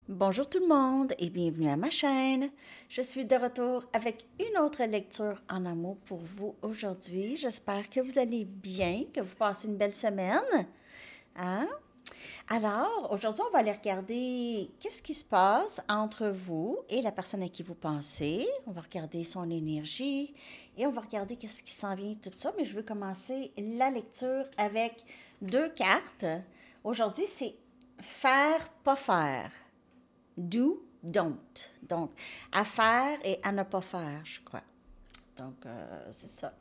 Bonjour tout le monde et bienvenue à ma chaîne. Je suis de retour avec une autre lecture en amour pour vous aujourd'hui. J'espère que vous allez bien, que vous passez une belle semaine. Hein? Alors, aujourd'hui, on va aller regarder qu'est-ce qui se passe entre vous et la personne à qui vous pensez. On va regarder son énergie et on va regarder qu'est-ce qui s'en vient, tout ça. Mais je veux commencer la lecture avec deux cartes. Aujourd'hui, c'est faire, pas faire. Do, don't. Donc, à faire et à ne pas faire, je crois. Donc, c'est ça.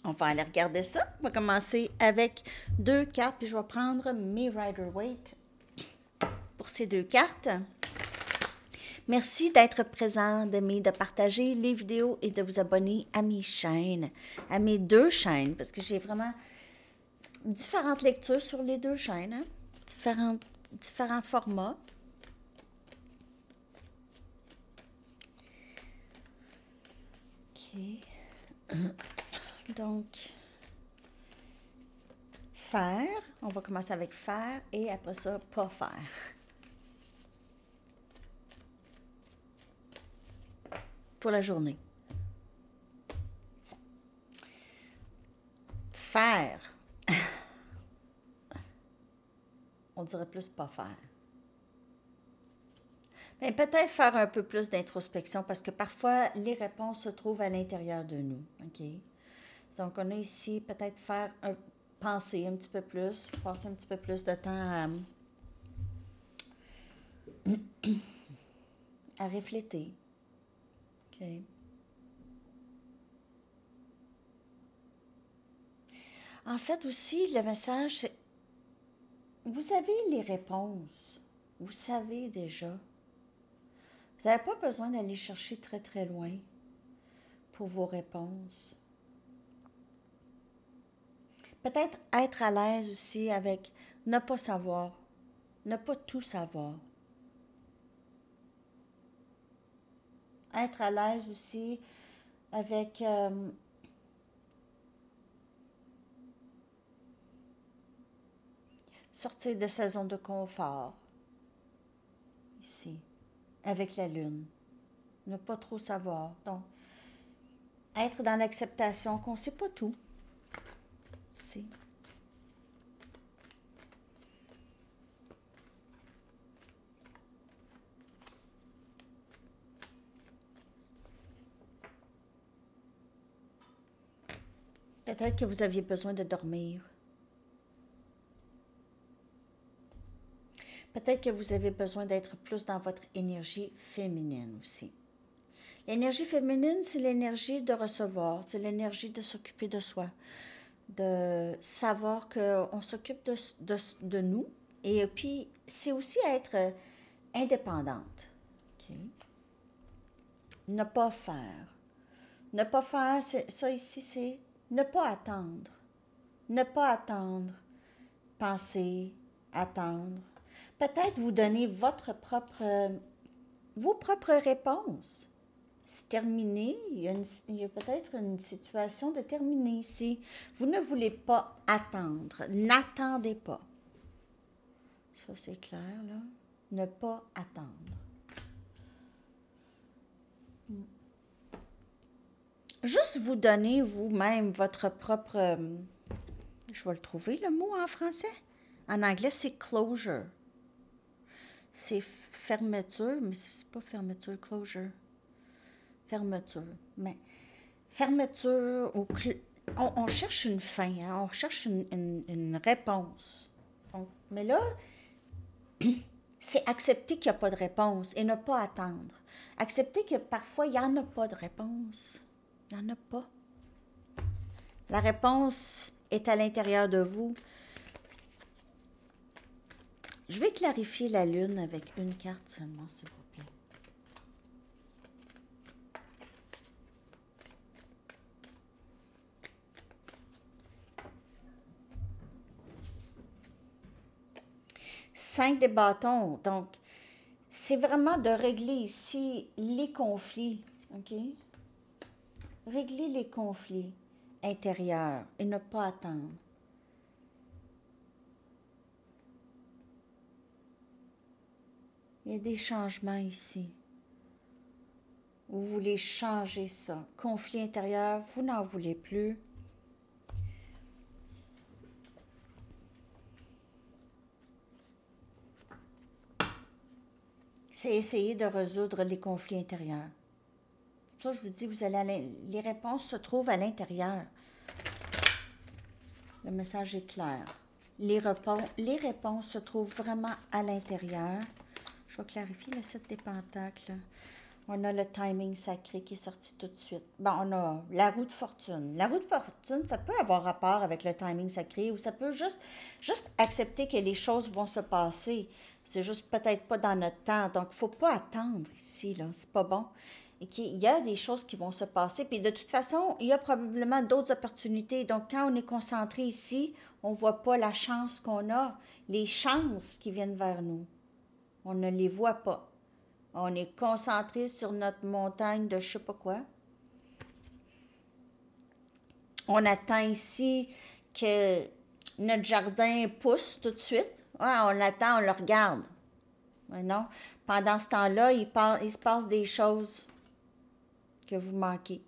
On va aller regarder ça. On va commencer avec deux cartes, puis je vais prendre mes Rider-Waite pour ces deux cartes. Merci d'être présent, d'aimer, de partager les vidéos et de vous abonner à mes chaînes, à mes deux chaînes, parce que j'ai vraiment différentes lectures sur les deux chaînes, hein? Différents formats. OK. Donc, faire, on va commencer avec faire et après ça, pas faire. Pour la journée. Faire. On dirait plus pas faire. Mais peut-être faire un peu plus d'introspection parce que parfois les réponses se trouvent à l'intérieur de nous. OK? Donc, on a ici peut-être penser un petit peu plus, passer un petit peu plus de temps à refléter. OK? En fait, aussi, le message, c'est vous avez les réponses. Vous savez déjà. Vous n'avez pas besoin d'aller chercher très, très loin pour vos réponses. Peut-être être à l'aise aussi avec ne pas savoir, ne pas tout savoir. Être à l'aise aussi avec sortir de sa zone de confort, ici, avec la lune. Ne pas trop savoir. Donc, être dans l'acceptation qu'on ne sait pas tout. Ici. Peut-être que vous aviez besoin de dormir. Peut-être que vous avez besoin d'être plus dans votre énergie féminine aussi. L'énergie féminine, c'est l'énergie de recevoir, c'est l'énergie de s'occuper de soi, de savoir qu'on s'occupe de nous. Et puis, c'est aussi être indépendante. OK? Ne pas faire. Ne pas faire, ça ici, c'est ne pas attendre. Ne pas attendre. Penser, attendre. Peut-être vous donner vos propres réponses. C'est terminé, il y a peut-être une situation de terminer ici. Vous ne voulez pas attendre. N'attendez pas. Ça, c'est clair, là. Ne pas attendre. Juste vous donner vous-même votre propre... je vais le trouver, le mot en français. En anglais, c'est closure. C'est fermeture, mais c'est pas fermeture, closure. Fermeture. Mais fermeture, on cherche une fin, hein, on cherche une réponse. Donc, mais là, c'est accepter qu'il n'y a pas de réponse et ne pas attendre. Accepter que parfois, il n'y en a pas de réponse. Il n'y en a pas. La réponse est à l'intérieur de vous. Je vais clarifier la lune avec une carte seulement, s'il vous plaît. Cinq des bâtons. Donc, c'est vraiment de régler ici les conflits. OK? Régler les conflits intérieurs et ne pas attendre. Il y a des changements ici. Vous voulez changer ça. Conflit intérieur, vous n'en voulez plus. C'est essayer de résoudre les conflits intérieurs. Ça, je vous dis, vous allez les réponses se trouvent à l'intérieur. Le message est clair. Les réponses se trouvent vraiment à l'intérieur. Je vais clarifier le 7 des pentacles. On a le timing sacré qui est sorti tout de suite. Bon, on a la roue de fortune. La roue de fortune, ça peut avoir rapport avec le timing sacré ou ça peut juste accepter que les choses vont se passer. C'est juste peut-être pas dans notre temps. Donc, il ne faut pas attendre ici, là. C'est pas bon. Et qu'il y a des choses qui vont se passer. Puis de toute façon, il y a probablement d'autres opportunités. Donc, quand on est concentré ici, on ne voit pas la chance qu'on a, les chances qui viennent vers nous. On ne les voit pas. On est concentré sur notre montagne de je sais pas quoi. On attend ici que notre jardin pousse tout de suite. Ouais, on l'attend, on le regarde. Mais non, pendant ce temps-là, il se passe des choses que vous manquez.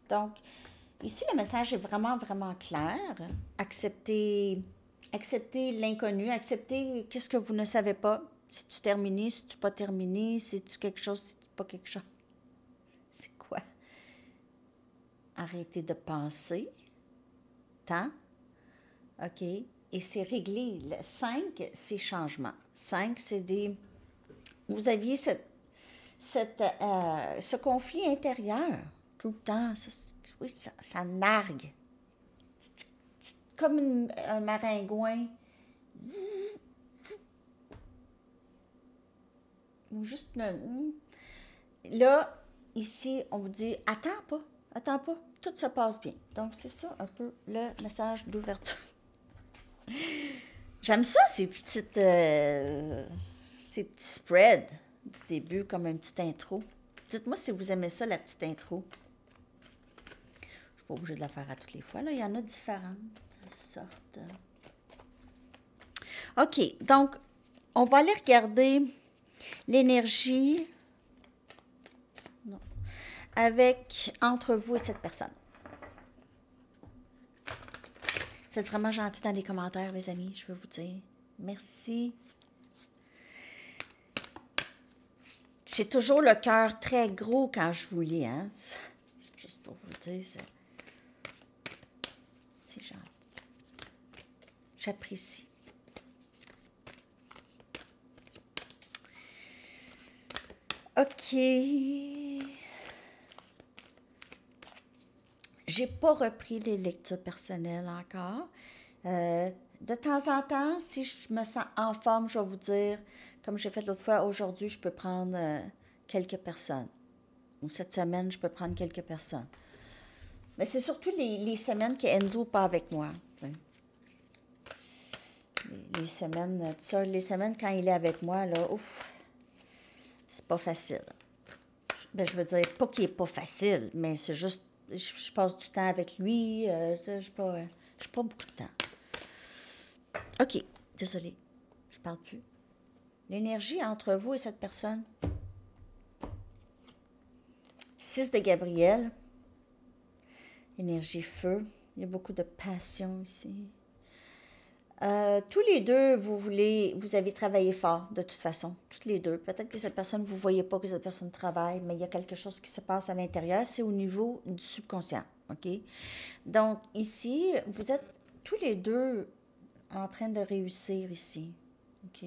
Donc, ici, le message est vraiment, vraiment clair. Acceptez l'inconnu, acceptez qu'est-ce que vous ne savez pas. Si tu terminé, si tu pas terminé, si tu quelque chose, si tu pas quelque chose. C'est quoi? Arrêtez de penser. Temps. OK. Et c'est réglé. Le 5, c'est changement. 5, c'est des... Vous aviez ce conflit intérieur tout le temps. Oui, ça nargue. Comme un maringouin. Ou juste là, ici, on vous dit attends pas, tout se passe bien. Donc, c'est ça un peu le message d'ouverture. J'aime ça, ces petits spreads du début, comme une petite intro. Dites-moi si vous aimez ça, la petite intro. Je ne suis pas obligée de la faire à toutes les fois. Là, il y en a différentes sortes. OK, donc, on va aller regarder l'énergie entre vous et cette personne. Vous êtes vraiment gentils dans les commentaires, les amis, je veux vous dire. Merci. J'ai toujours le cœur très gros quand je vous lis, hein. Juste pour vous dire, c'est gentil. J'apprécie. OK. J'ai pas repris les lectures personnelles encore. De temps en temps, si je me sens en forme, je vais vous dire, comme j'ai fait l'autre fois, aujourd'hui, je peux prendre quelques personnes. Ou cette semaine, je peux prendre quelques personnes. Mais c'est surtout les semaines qu'Enzo n'est pas avec moi. Les semaines, tout ça, les semaines quand il est avec moi, là, ouf, c'est pas facile. Ben, je veux dire, pas qu'il est pas facile, mais c'est juste, je passe du temps avec lui, je n'ai pas beaucoup de temps. OK, désolée, je parle plus. L'énergie entre vous et cette personne. 6 de Gabriel. Énergie feu. Il y a beaucoup de passion ici. Tous les deux, vous avez travaillé fort, de toute façon. Toutes les deux. Peut-être que cette personne, vous ne voyez pas que cette personne travaille, mais il y a quelque chose qui se passe à l'intérieur. C'est au niveau du subconscient. OK? Donc, ici, vous êtes tous les deux en train de réussir ici. OK?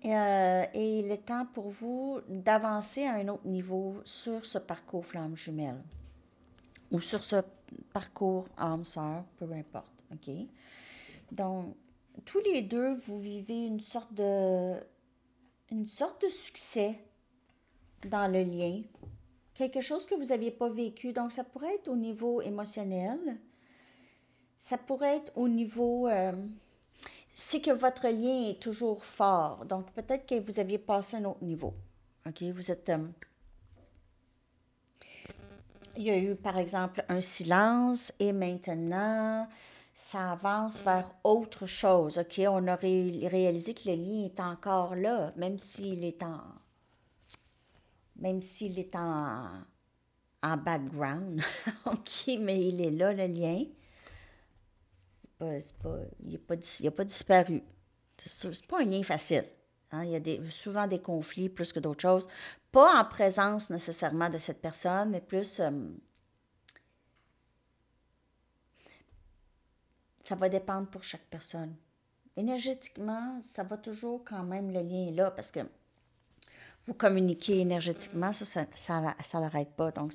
Et il est temps pour vous d'avancer à un autre niveau sur ce parcours flamme jumelle ou sur ce parcours âme-sœur, peu importe. OK? Donc, tous les deux, vous vivez une sorte de succès dans le lien. Quelque chose que vous n'aviez pas vécu. Donc, ça pourrait être au niveau émotionnel. Ça pourrait être au niveau... c'est que votre lien est toujours fort. Donc, peut-être que vous aviez passé un autre niveau. OK? Vous êtes... il y a eu, par exemple, un silence et maintenant, ça avance vers autre chose. OK, on a réalisé que le lien est encore là, même s'il est en background. OK, mais il est là, le lien. Il n'a pas disparu. C'est pas un lien facile. Hein. Il y a souvent des conflits plus que d'autres choses. Pas en présence nécessairement de cette personne, mais plus ça va dépendre pour chaque personne. Énergétiquement, ça va toujours quand même, le lien est là parce que vous communiquez énergétiquement, ça l'arrête pas. Donc,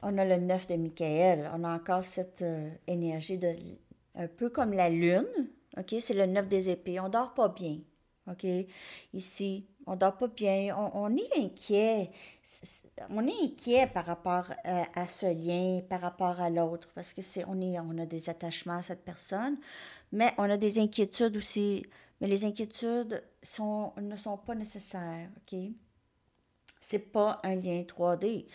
on a le 9 de Michael, on a encore cette énergie un peu comme la lune, OK? C'est le 9 des épées, on dort pas bien, OK? Ici, on dort pas bien, on est inquiet, on est inquiet par rapport à ce lien, par rapport à l'autre, parce que on a des attachements à cette personne, mais on a des inquiétudes aussi, mais les inquiétudes ne sont pas nécessaires, OK? C'est pas un lien 3D.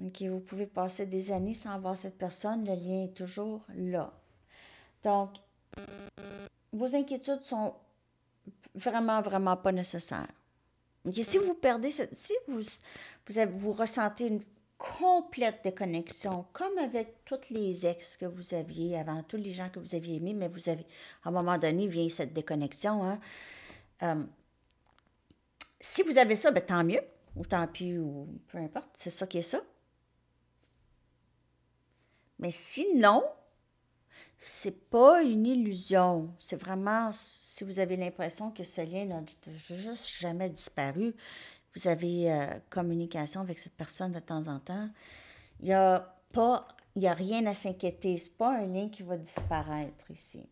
OK, vous pouvez passer des années sans voir cette personne, le lien est toujours là. Donc, vos inquiétudes sont vraiment, vraiment pas nécessaires. OK, si vous perdez, si vous ressentez une complète déconnexion, comme avec tous les ex que vous aviez avant, tous les gens que vous aviez aimés, mais à un moment donné, vient cette déconnexion. Hein. Si vous avez ça, ben, tant mieux, ou tant pis, ou peu importe, c'est ça qui est ça. Mais sinon, c'est pas une illusion. C'est vraiment, si vous avez l'impression que ce lien n'a juste jamais disparu, vous avez communication avec cette personne de temps en temps, il n'y a pas, il y a rien à s'inquiéter. C'est pas un lien qui va disparaître ici.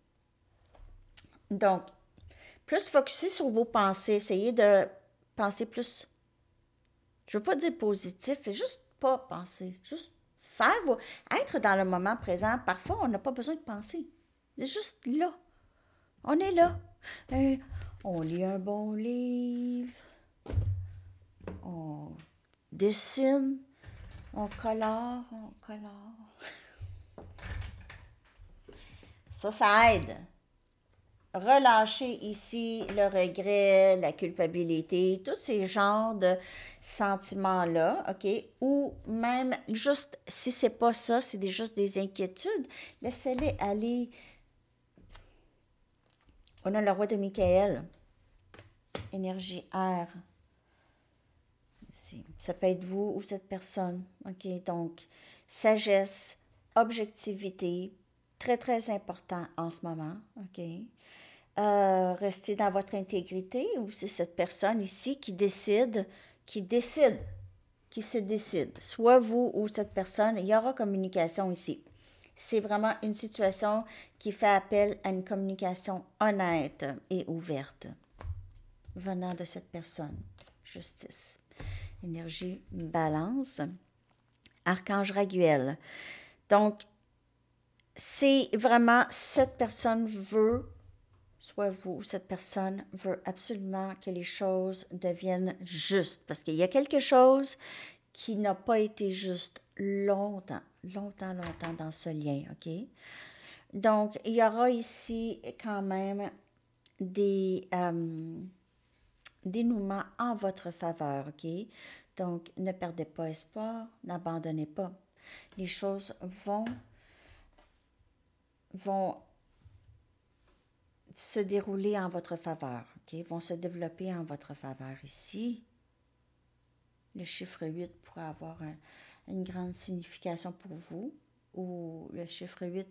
Donc, plus focuser sur vos pensées, essayez de penser plus, je veux pas dire positif, mais juste pas penser, juste être dans le moment présent. Parfois, on n'a pas besoin de penser. C'est juste là. On est là. On lit un bon livre. On dessine. On colore. Ça aide. Relâcher ici le regret, la culpabilité, tous ces genres de sentiments-là, OK? Ou même juste, si c'est pas ça, c'est juste des inquiétudes, laissez-les aller. On a le roi de Michael, énergie air. Ici. Ça peut être vous ou cette personne, OK? Donc, sagesse, objectivité, très, très important en ce moment, OK? Rester dans votre intégrité ou c'est cette personne ici qui se décide. Soit vous ou cette personne, il y aura communication ici. C'est vraiment une situation qui fait appel à une communication honnête et ouverte venant de cette personne. Justice. Énergie balance. Archange Raguel. Donc, c'est vraiment cette personne veut, soit vous ou cette personne veut absolument que les choses deviennent justes. Parce qu'il y a quelque chose qui n'a pas été juste longtemps dans ce lien, OK? Donc, il y aura ici quand même des dénouements en votre faveur, OK? Donc, ne perdez pas espoir, n'abandonnez pas. Les choses vont se dérouler en votre faveur, OK? Vont se développer en votre faveur ici. Le chiffre 8 pourrait avoir une grande signification pour vous, ou le chiffre 8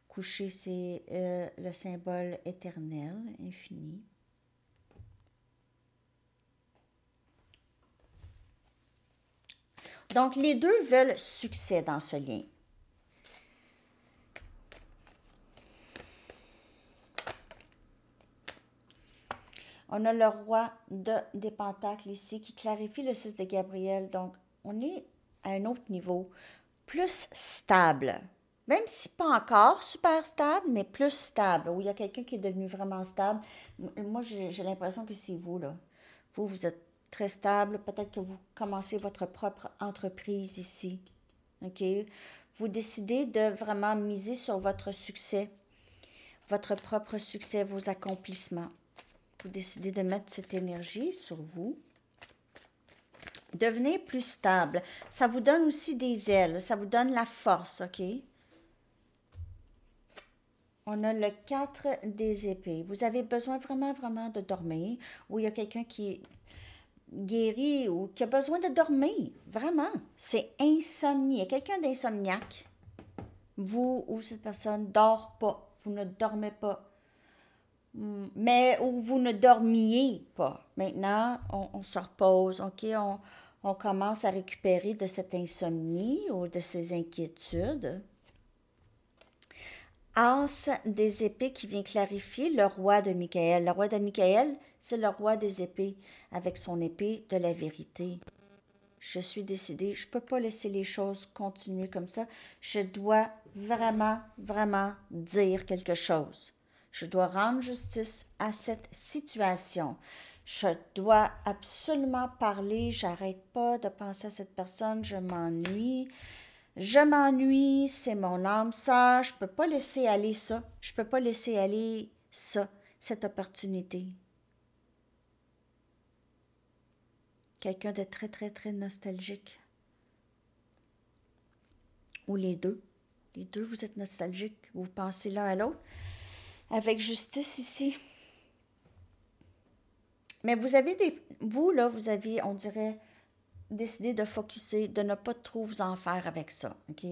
couché, c'est le symbole éternel, infini. Donc, les deux veulent succès dans ce lien. On a le roi des pentacles ici qui clarifie le 6 de Gabriel. Donc, on est à un autre niveau, plus stable. Même si pas encore super stable, mais plus stable. Où il y a quelqu'un qui est devenu vraiment stable. Moi, j'ai l'impression que c'est vous, là. Vous êtes très stable. Peut-être que vous commencez votre propre entreprise ici. OK? Vous décidez de vraiment miser sur votre succès, votre propre succès, vos accomplissements. Vous décidez de mettre cette énergie sur vous. Devenez plus stable. Ça vous donne aussi des ailes. Ça vous donne la force, OK? On a le 4 des épées. Vous avez besoin vraiment, vraiment de dormir. Ou il y a quelqu'un qui est guéri ou qui a besoin de dormir. Vraiment. C'est insomnie. Il y a quelqu'un d'insomniaque. Vous ou cette personne ne dort pas. Vous ne dormez pas. Mais ou vous ne dormiez pas. Maintenant, on se repose, OK? On commence à récupérer de cette insomnie ou de ces inquiétudes. As des épées qui vient clarifier le roi de Michael. Le roi de Michael, c'est le roi des épées, avec son épée de la vérité. Je suis décidée, je ne peux pas laisser les choses continuer comme ça. Je dois vraiment, vraiment dire quelque chose. Je dois rendre justice à cette situation. Je dois absolument parler. J'arrête pas de penser à cette personne. Je m'ennuie. Je m'ennuie. C'est mon âme sœur. Je peux pas laisser aller ça. Je peux pas laisser aller ça, cette opportunité. Quelqu'un de très, très, très nostalgique. Ou les deux. Les deux, vous êtes nostalgiques. Vous pensez l'un à l'autre. Avec justice ici. Mais vous avez vous, là, vous avez, on dirait, décidé de focusser, de ne pas trop vous en faire avec ça, OK?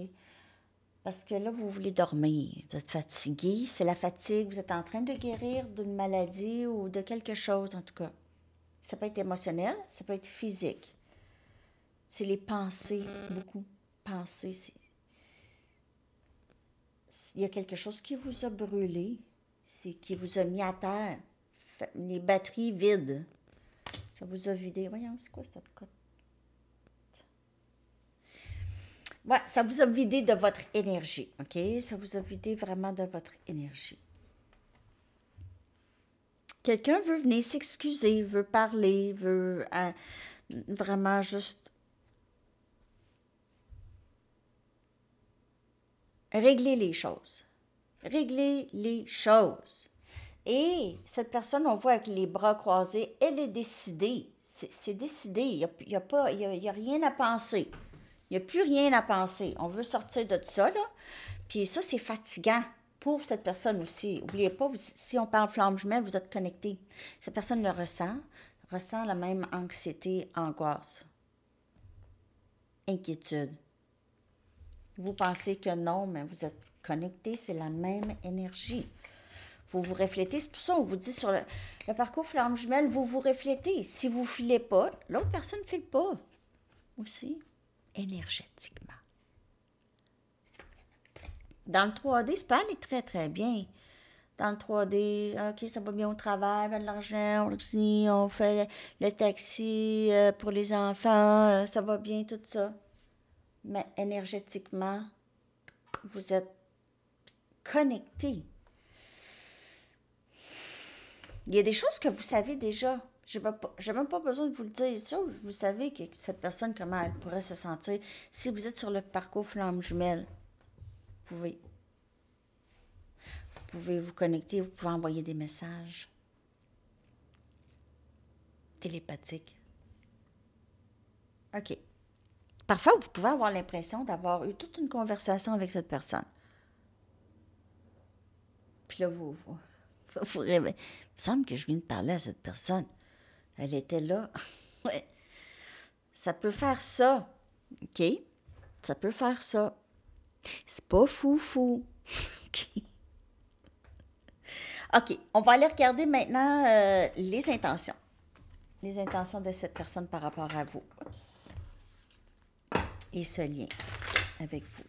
Parce que là, vous voulez dormir. Vous êtes fatigué, c'est la fatigue. Vous êtes en train de guérir d'une maladie ou de quelque chose, en tout cas. Ça peut être émotionnel, ça peut être physique. C'est les pensées, beaucoup. Pensées, il y a quelque chose qui vous a brûlé, qui vous a mis à terre. Les batteries vides. Ça vous a vidé. Voyons, c'est quoi cette cote? Ouais, ça vous a vidé de votre énergie, OK? Ça vous a vidé vraiment de votre énergie. Quelqu'un veut venir s'excuser, veut parler, veut vraiment juste régler les choses. Régler les choses. Et cette personne, on voit avec les bras croisés, elle est décidée. C'est décidé. Il n'y a rien à penser. Il n'y a plus rien à penser. On veut sortir de ça, là. Puis ça, c'est fatigant pour cette personne aussi. N'oubliez pas, si on parle flamme jumelle, vous êtes connecté. Cette personne le ressent la même anxiété, angoisse, inquiétude. Vous pensez que non, mais vous êtes connecté, c'est la même énergie. Vous reflétez. C'est pour ça qu'on vous dit sur le parcours flamme jumelle, vous reflétez. Si vous ne filez pas, l'autre personne ne file pas. Aussi, énergétiquement. Dans le 3D, ça peut aller très, très bien. Dans le 3D, OK, ça va bien au travail, on a de l'argent, aussi, on fait le taxi pour les enfants, ça va bien, tout ça. Mais énergétiquement, vous êtes connecté. Il y a des choses que vous savez déjà. Je n'ai même pas besoin de vous le dire. Ça, vous savez que cette personne, comment elle pourrait se sentir. Si vous êtes sur le parcours flamme jumelle, vous pouvez vous connecter, vous pouvez envoyer des messages télépathiques. OK. Parfois, vous pouvez avoir l'impression d'avoir eu toute une conversation avec cette personne. Puis là, vous rêvez. Il me semble que je viens de parler à cette personne. Elle était là. Ouais. Ça peut faire ça. OK? Ça peut faire ça. C'est pas fou. OK. OK. On va aller regarder maintenant les intentions. Les intentions de cette personne par rapport à vous. Oups. Et ce lien avec vous.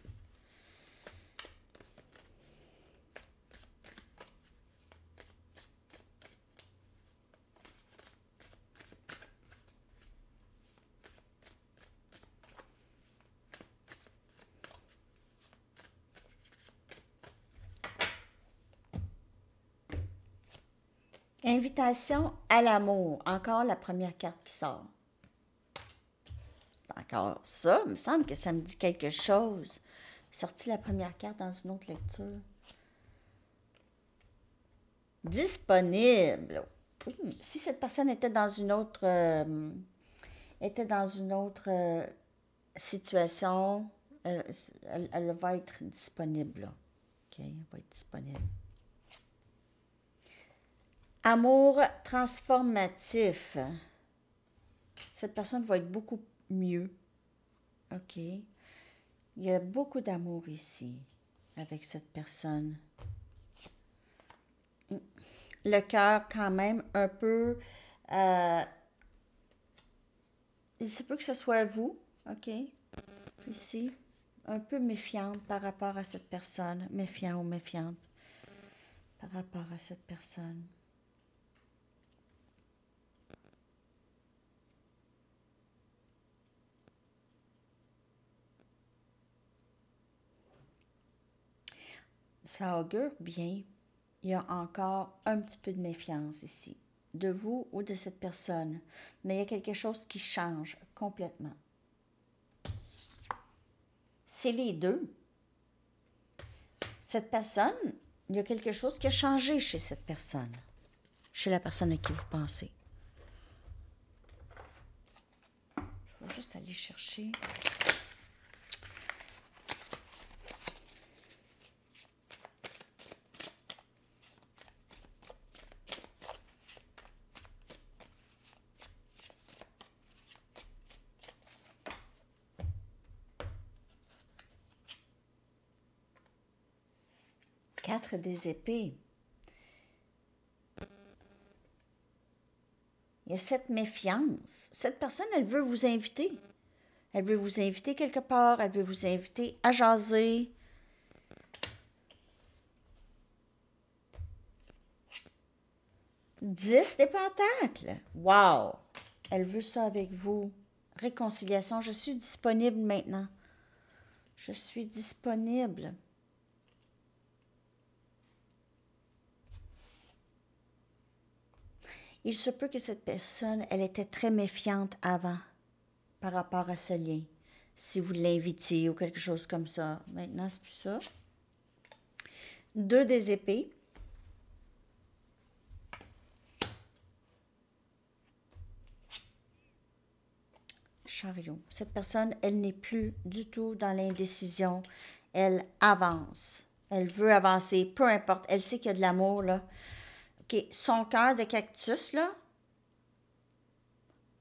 Invitation à l'amour. Encore la première carte qui sort. C'est encore ça. Il me semble que ça me dit quelque chose. sorti la première carte dans une autre lecture. Disponible. Si cette personne était dans une autre situation, elle va être disponible. Là. OK, elle va être disponible. Amour transformatif. Cette personne va être beaucoup mieux. OK. Il y a beaucoup d'amour ici avec cette personne. Le cœur quand même un peu... il se peut que ce soit vous, OK? Ici, un peu méfiante par rapport à cette personne. Méfiant ou méfiante par rapport à cette personne. Ça augure bien. Il y a encore un petit peu de méfiance ici, de vous ou de cette personne. Mais il y a quelque chose qui change complètement. C'est les deux. Cette personne, il y a quelque chose qui a changé chez cette personne, chez la personne à qui vous pensez. Je vais juste aller chercher... Quatre des épées. Il y a cette méfiance. Cette personne, elle veut vous inviter. Elle veut vous inviter quelque part. Elle veut vous inviter à jaser. Dix des pentacles. Wow! Elle veut ça avec vous. Réconciliation. Je suis disponible maintenant. Je suis disponible. Il se peut que cette personne, elle était très méfiante avant par rapport à ce lien. Si vous l'invitiez ou quelque chose comme ça. Maintenant, c'est plus ça. Deux des épées. Chariot. Cette personne, elle n'est plus du tout dans l'indécision. Elle avance. Elle veut avancer, peu importe. Elle sait qu'il y a de l'amour, là. OK. Son cœur de cactus, là,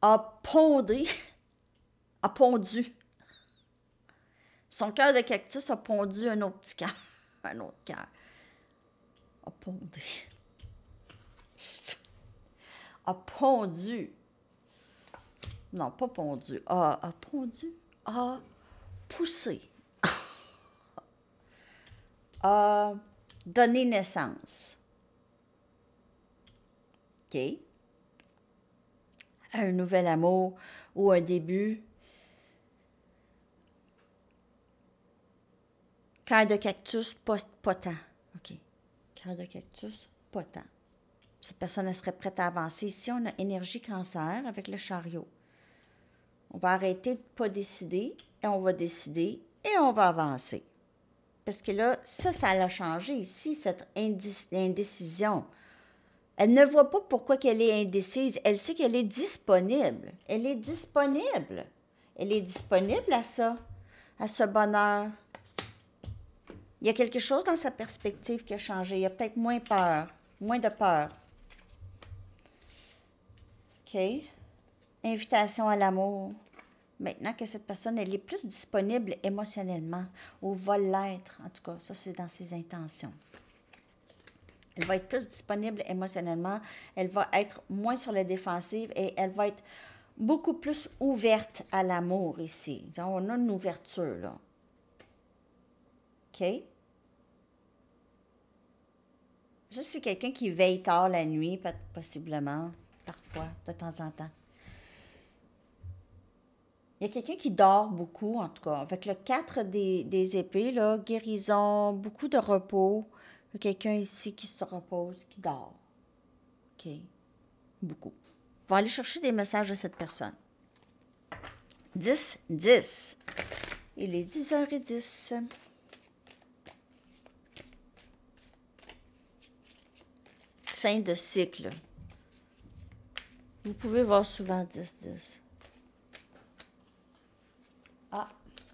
a pondé, a pondu. Son cœur de cactus a pondu un autre petit cœur. Un autre cœur. A pondé. A pondu. Non, pas pondu. A pondu. A poussé. A donné naissance. OK. À un nouvel amour ou un début. Cœur de cactus, pas tant. OK. Cœur de cactus, pas tant. Cette personne, elle serait prête à avancer. Ici, on a énergie cancer avec le chariot. On va arrêter de ne pas décider et on va décider et on va avancer. Parce que là, ça l'a changé ici, cette indécision. Elle ne voit pas pourquoi qu'elle est indécise. Elle sait qu'elle est disponible. Elle est disponible. Elle est disponible à ça, à ce bonheur. Il y a quelque chose dans sa perspective qui a changé. Il y a peut-être moins peur, moins de peur. OK. Invitation à l'amour. Maintenant que cette personne, elle est plus disponible émotionnellement, ou va l'être, en tout cas, ça c'est dans ses intentions. Elle va être plus disponible émotionnellement, elle va être moins sur la défensive et elle va être beaucoup plus ouverte à l'amour ici. Donc, on a une ouverture, là. OK? Juste c'est quelqu'un qui veille tard la nuit, possiblement, parfois, de temps en temps. Il y a quelqu'un qui dort beaucoup, en tout cas. Avec le 4 des épées, là, guérison, beaucoup de repos. Il y a quelqu'un ici qui se repose, qui dort. OK. Beaucoup. On va aller chercher des messages de cette personne. 10, 10. Il est 10h10. fin de cycle. Vous pouvez voir souvent 10-10. Ah,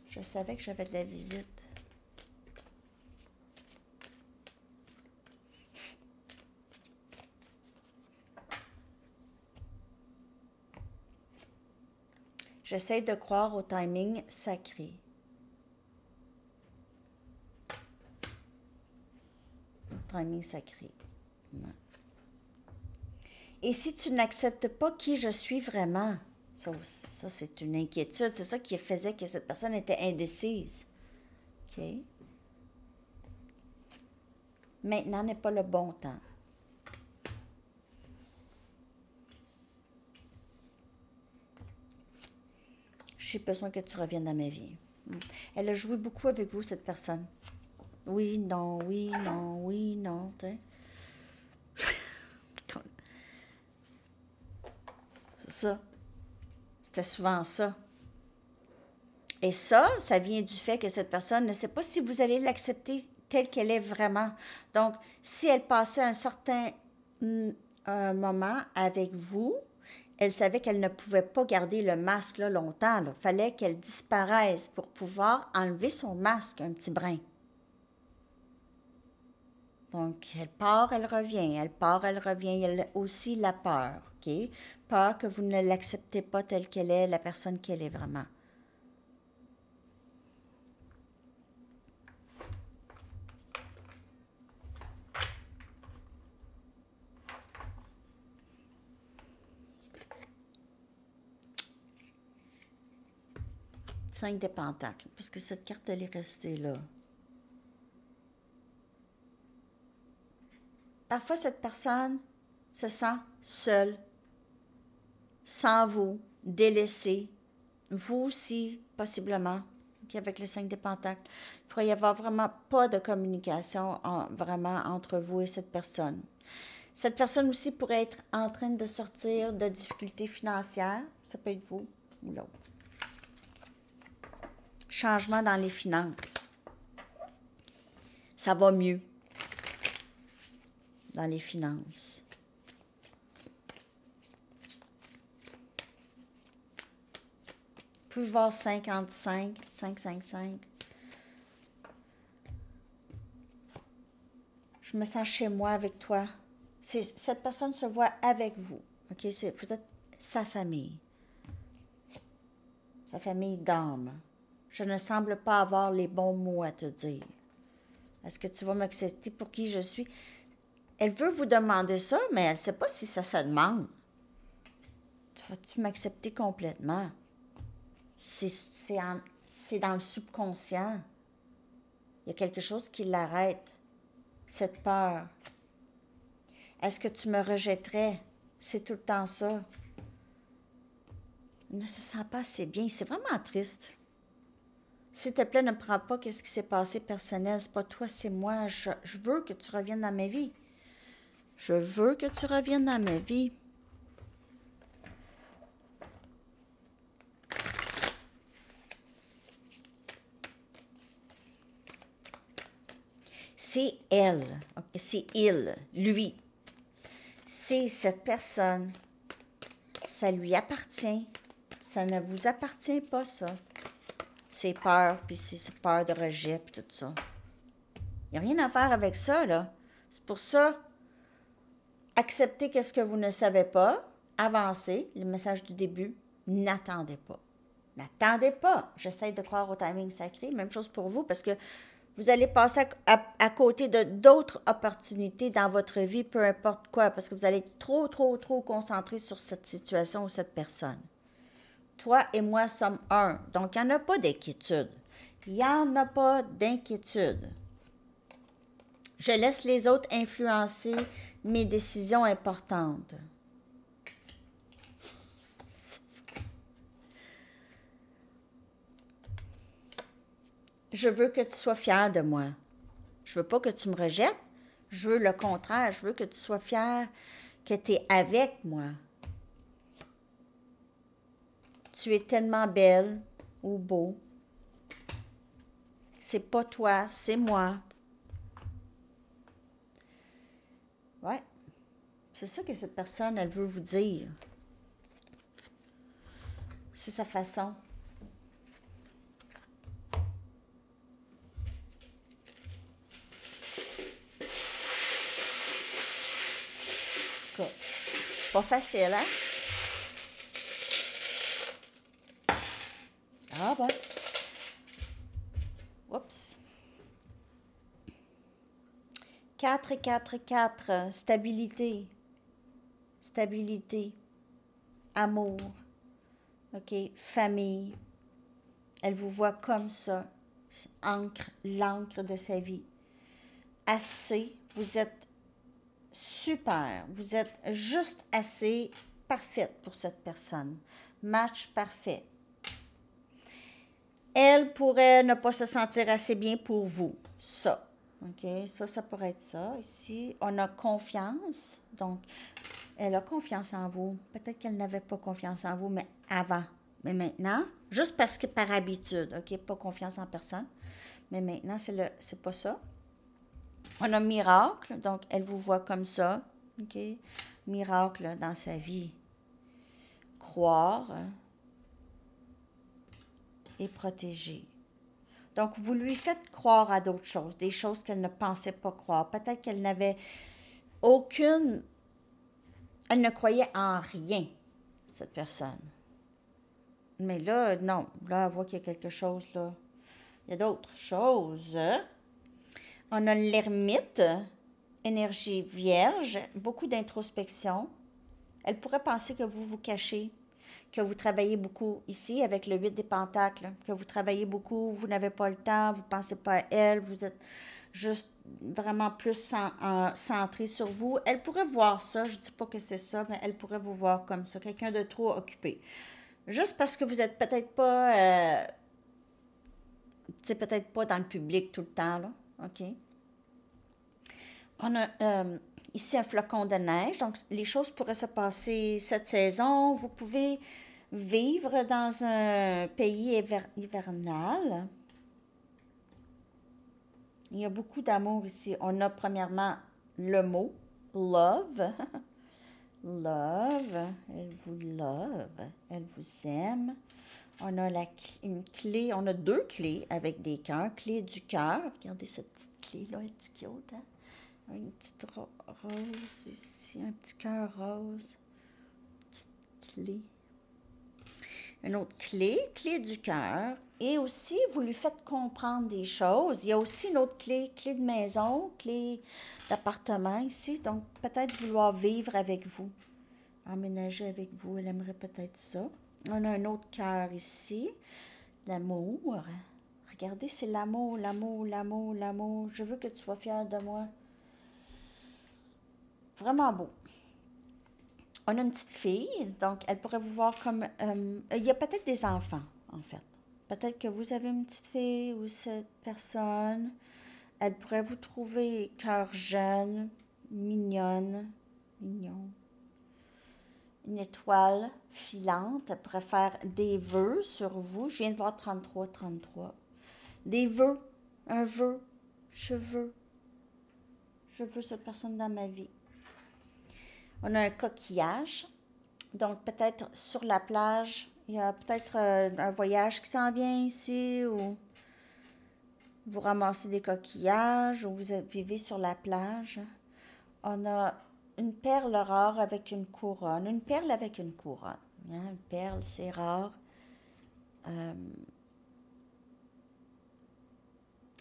je savais que j'avais de la visite. J'essaie de croire au timing sacré. Timing sacré. Ouais. Et si tu n'acceptes pas qui je suis vraiment, ça c'est une inquiétude. C'est ça qui faisait que cette personne était indécise. OK? Maintenant n'est pas le bon temps. J'ai besoin que tu reviennes dans ma vie. Elle a joué beaucoup avec vous, cette personne. Oui, non, oui, non, oui, non. C'est ça. C'était souvent ça. Et ça vient du fait que cette personne ne sait pas si vous allez l'accepter telle qu'elle est vraiment. Donc, si elle passait un certain moment avec vous, elle savait qu'elle ne pouvait pas garder le masque là, longtemps. Il fallait qu'elle disparaisse pour pouvoir enlever son masque un petit brin. Donc, elle part, elle revient, elle part, elle revient. Elle a aussi la peur, OK? Peur que vous ne l'acceptez pas telle qu'elle est, la personne qu'elle est vraiment. Cinq de pentacles, parce que cette carte, elle est restée là. Parfois, cette personne se sent seule, sans vous, délaissée. Vous aussi, possiblement, avec le 5 de pentacles. Il pourrait y avoir vraiment pas de communication vraiment entre vous et cette personne. Cette personne aussi pourrait être en train de sortir de difficultés financières. Ça peut être vous ou l'autre. Changement dans les finances. Ça va mieux dans les finances. Vous pouvez voir 55, 555. Je me sens chez moi avec toi. Cette personne se voit avec vous. OK? Vous êtes sa famille. Sa famille d'âme. Je ne semble pas avoir les bons mots à te dire. Est-ce que tu vas m'accepter pour qui je suis? Elle veut vous demander ça, mais elle ne sait pas si ça se demande. Vas-tu m'accepter complètement? C'est dans le subconscient. Il y a quelque chose qui l'arrête. Cette peur. Est-ce que tu me rejetterais? C'est tout le temps ça. Il ne se sent pas assez bien. C'est vraiment triste. S'il te plaît, ne prends pas ce qui s'est passé personnel. C'est pas toi, c'est moi. Je veux que tu reviennes dans ma vie. Je veux que tu reviennes dans ma vie. C'est elle. C'est il, lui. C'est cette personne. Ça lui appartient. Ça ne vous appartient pas, ça. C'est peur, puis c'est peur de rejet, puis tout ça. Il n'y a rien à faire avec ça, là. C'est pour ça, acceptez ce que vous ne savez pas, avancez, le message du début, n'attendez pas. N'attendez pas. J'essaie de croire au timing sacré. Même chose pour vous, parce que vous allez passer à côté de d'autres opportunités dans votre vie, peu importe quoi, parce que vous allez être trop concentré sur cette situation ou cette personne. Toi et moi sommes un. Donc, il n'y en a pas d'inquiétude. Il n'y en a pas d'inquiétude. Je laisse les autres influencer mes décisions importantes. Je veux que tu sois fier de moi. Je veux pas que tu me rejettes. Je veux le contraire. Je veux que tu sois fier que tu es avec moi. Tu es tellement belle ou beau. C'est pas toi, c'est moi. Ouais. C'est ça que cette personne, elle veut vous dire. C'est sa façon. En tout cas, pas facile, hein? Ah ben. Oups. 4 et 4, 4. Stabilité. Stabilité. Amour. OK? Famille. Elle vous voit comme ça. Ancre, l'encre de sa vie. Assez. Vous êtes super. Vous êtes juste assez parfaite pour cette personne. Match parfait. Elle pourrait ne pas se sentir assez bien pour vous. Ça. OK? Ça pourrait être ça. Ici, on a confiance. Donc, elle a confiance en vous. Peut-être qu'elle n'avait pas confiance en vous, mais avant. Mais maintenant, juste parce que par habitude, OK? Pas confiance en personne. Mais maintenant, c'est pas ça. On a miracle. Donc, elle vous voit comme ça. OK? Miracle dans sa vie. Croire et protéger. Donc, vous lui faites croire à d'autres choses, des choses qu'elle ne pensait pas croire. Peut-être qu'elle n'avait aucune... Elle ne croyait en rien, cette personne. Mais là, non. Là, elle voit qu'il y a quelque chose, là. Il y a d'autres choses. On a l'ermite, énergie vierge, beaucoup d'introspection. Elle pourrait penser que vous vous cachez, que vous travaillez beaucoup ici avec le 8 des pentacles, que vous travaillez beaucoup, vous n'avez pas le temps, vous ne pensez pas à elle, vous êtes juste vraiment plus centré sur vous. Elle pourrait voir ça, je ne dis pas que c'est ça, mais elle pourrait vous voir comme ça, quelqu'un de trop occupé. Juste parce que vous n'êtes peut-être pas, peut-être pas dans le public tout le temps, là, OK? On a ici un flocon de neige, donc les choses pourraient se passer cette saison. Vous pouvez vivre dans un pays hivernal. Il y a beaucoup d'amour ici. On a premièrement le mot love. Love. Elle vous love. Elle vous aime. On a une clé. On a deux clés avec des cœurs. Clé du cœur. Regardez cette petite clé-là. Elle est cute, hein? Une petite rose ici. Un petit cœur rose. Petite clé. Une autre clé, clé du cœur. Et aussi, vous lui faites comprendre des choses. Il y a aussi une autre clé, clé de maison, clé d'appartement ici. Donc, peut-être vouloir vivre avec vous, emménager avec vous. Elle aimerait peut-être ça. On a un autre cœur ici, l'amour. Regardez, c'est l'amour, l'amour, l'amour, l'amour. Je veux que tu sois fière de moi. Vraiment beau. On a une petite fille, donc elle pourrait vous voir comme... il y a peut-être des enfants, en fait. Peut-être que vous avez une petite fille ou cette personne. Elle pourrait vous trouver cœur jeune, mignonne, mignon. Une étoile filante. Elle pourrait faire des vœux sur vous. Je viens de voir 33, 33. Des vœux. Un vœu. Je veux. Je veux cette personne dans ma vie. On a un coquillage. Donc, peut-être sur la plage, il y a peut-être un voyage qui s'en vient ici, ou vous ramassez des coquillages, ou vous vivez sur la plage. On a une perle rare avec une couronne. Une perle avec une couronne. Hein? Une perle, c'est rare.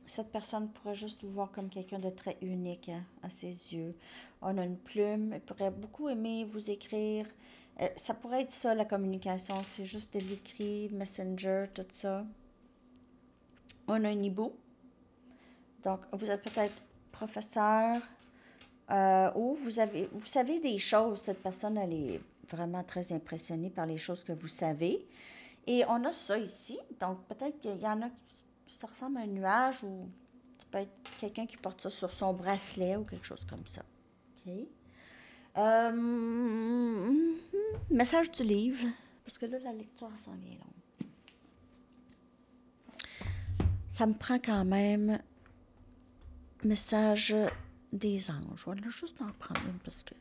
Cette personne pourrait juste vous voir comme quelqu'un de très unique, hein, à ses yeux. On a une plume. Elle pourrait beaucoup aimer vous écrire. Ça pourrait être ça, la communication. C'est juste de l'écrit, Messenger, tout ça. On a un hibou. Donc, vous êtes peut-être professeur ou vous savez des choses. Cette personne, elle est vraiment très impressionnée par les choses que vous savez. Et on a ça ici. Donc, peut-être qu'il y en a qui ça ressemble à un nuage ou ça peut être quelqu'un qui porte ça sur son bracelet ou quelque chose comme ça. OK? Message du livre, parce que là, la lecture s'en vient longue. Ça me prend quand même message des anges. Je vais juste en prendre une parce que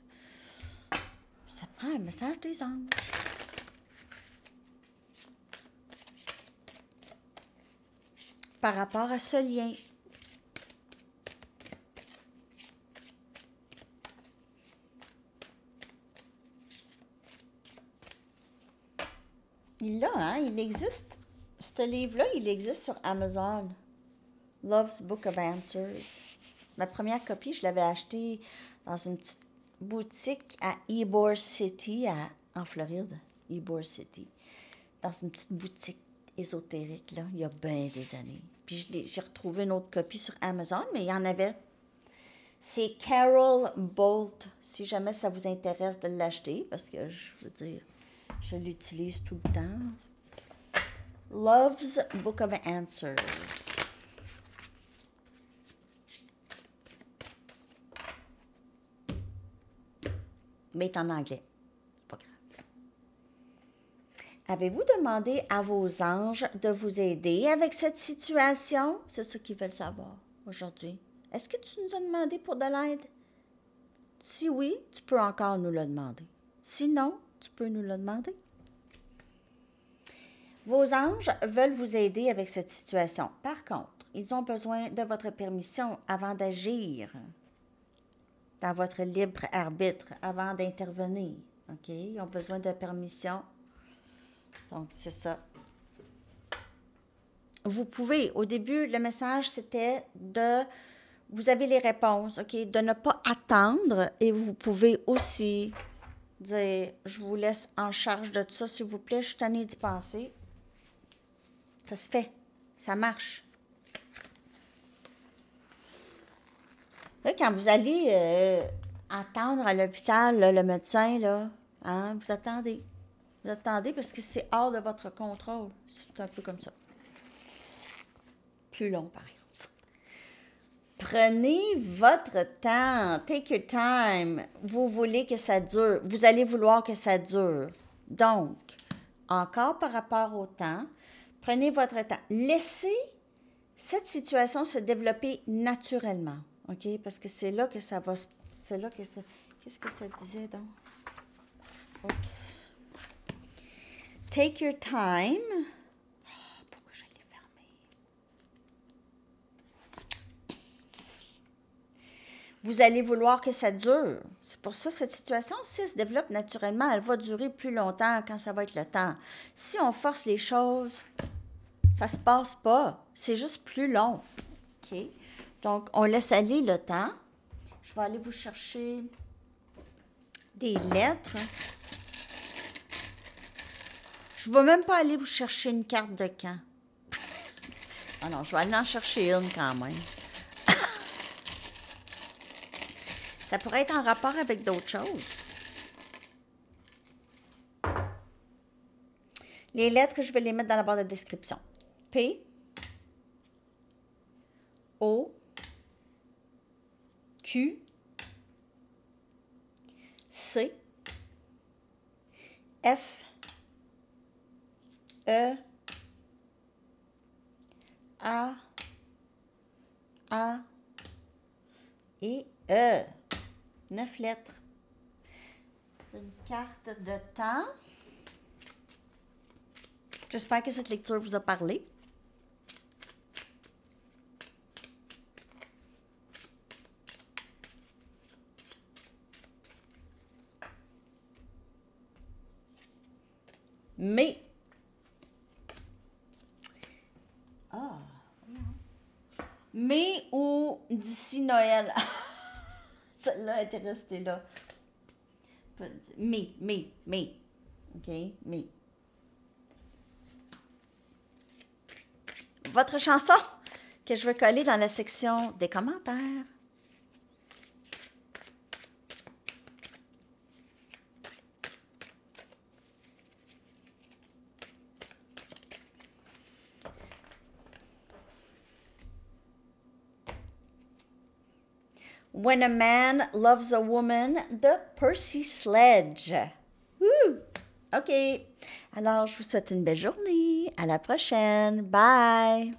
Ah, un message des anges. Par rapport à ce lien. Il existe. Ce livre-là, il existe sur Amazon. Love's Book of Answers. Ma première copie, je l'avais achetée dans une petite boutique à Ybor City, en Floride. Ybor City. Dans une petite boutique ésotérique, là, il y a bien des années. Puis j'ai retrouvé une autre copie sur Amazon, mais il y en avait. C'est Carol Bolt, si jamais ça vous intéresse de l'acheter, parce que je veux dire, je l'utilise tout le temps. Love's Book of Answers. Mais il est en anglais. Pas grave. Avez-vous demandé à vos anges de vous aider avec cette situation? C'est ce qu'ils veulent savoir aujourd'hui. Est-ce que tu nous as demandé pour de l'aide? Si oui, tu peux encore nous le demander. Sinon, tu peux nous le demander. Vos anges veulent vous aider avec cette situation. Par contre, ils ont besoin de votre permission avant d'agir dans votre libre arbitre, avant d'intervenir. OK? Ils ont besoin de permission. Donc, c'est ça. Vous pouvez, au début, le message, c'était de... Vous avez les réponses, OK? De ne pas attendre et vous pouvez aussi dire, je vous laisse en charge de tout ça, s'il vous plaît, je suis tannée d'y penser. Ça se fait. Ça marche. Là, quand vous allez attendre à l'hôpital, là, le médecin, là, hein, vous attendez. Vous attendez parce que c'est hors de votre contrôle. C'est un peu comme ça. Plus long, par exemple. Prenez votre temps. Take your time. Vous voulez que ça dure. Vous allez vouloir que ça dure. Donc, encore par rapport au temps, prenez votre temps. Laissez cette situation se développer naturellement. OK? Parce que c'est là que ça va... C'est là que ça... Qu'est-ce que ça disait donc? Oups. Take your time. Oh, pourquoi je l'ai fermé? Vous allez vouloir que ça dure. C'est pour ça que cette situation, si elle se développe naturellement, elle va durer plus longtemps quand ça va être le temps. Si on force les choses, ça ne se passe pas. C'est juste plus long. OK? Donc, on laisse aller le temps. Je vais aller vous chercher des lettres. Je ne vais même pas aller vous chercher une carte de camp. Ah non, je vais aller en chercher une quand même. Ça pourrait être en rapport avec d'autres choses. Les lettres, je vais les mettre dans la barre de description. P, O, Q, C, F, E, A et E. 9 lettres. Une carte de temps. J'espère que cette lecture vous a parlé. Mais, mais ou d'ici Noël. Celle-là était restée là. Mais. OK? Mais. Votre chanson que je vais coller dans la section des commentaires. When a Man Loves a Woman de Percy Sledge. Woo! OK. Alors, je vous souhaite une belle journée. À la prochaine. Bye!